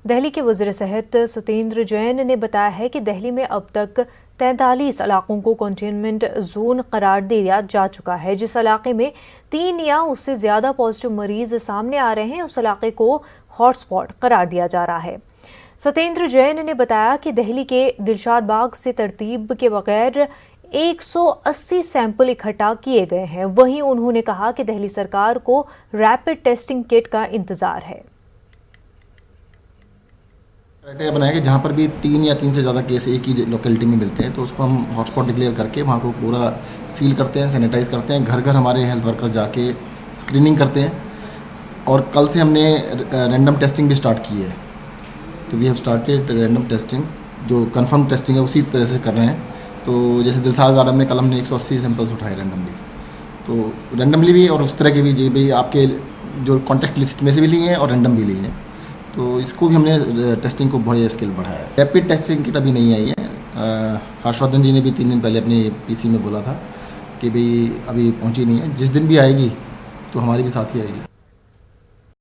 दिल्ली के वज़ीर सेहत सत्येंद्र जैन ने बताया है कि दिल्ली में अब तक 43 इलाकों को कंटेनमेंट जोन करार दिया जा चुका है। जिस इलाके में 3 या उससे ज़्यादा पॉजिटिव मरीज सामने आ रहे हैं, उस इलाके को हॉटस्पॉट करार दिया जा रहा है। सत्येंद्र जैन ने बताया कि दिल्ली के दिलशाद बाग से तरतीब के बगैर 180 सैंपल इकट्ठा किए गए हैं। वहीं उन्होंने कहा कि दिल्ली सरकार को रैपिड टेस्टिंग किट का इंतजार है। क्राइटेरिया बनाया कि जहाँ पर भी 3 या 3 से ज़्यादा केस एक ही लोकेलिटी में मिलते हैं तो उसको हम हॉटस्पॉट डिक्लेयर करके वहाँ को पूरा सील करते हैं, सैनिटाइज करते हैं। घर घर हमारे हेल्थ वर्कर जाके स्क्रीनिंग करते हैं। और कल से हमने रैंडम टेस्टिंग भी स्टार्ट की है। तो we have started random testing, जो कंफर्म टेस्टिंग है उसी तरह से कर रहे हैं। तो जैसे दिलशाद गार्डन में कल हमने 180 सैंपल्स उठाए रैंडमली, तो रैंडमली भी और उस तरह के भी जो भी आपके जो कॉन्टैक्ट लिस्ट में से भी लिए हैं और रैंडम भी लिए हैं। तो इसको भी हमने टेस्टिंग को बड़े स्केल बढ़ाया है। रैपिड टेस्टिंग किट अभी नहीं आई है। हर्षवर्धन जी ने भी 3 दिन पहले अपने पीसी में बोला था कि भाई अभी पहुंची नहीं है। जिस दिन भी आएगी तो हमारी भी साथ ही आएगी।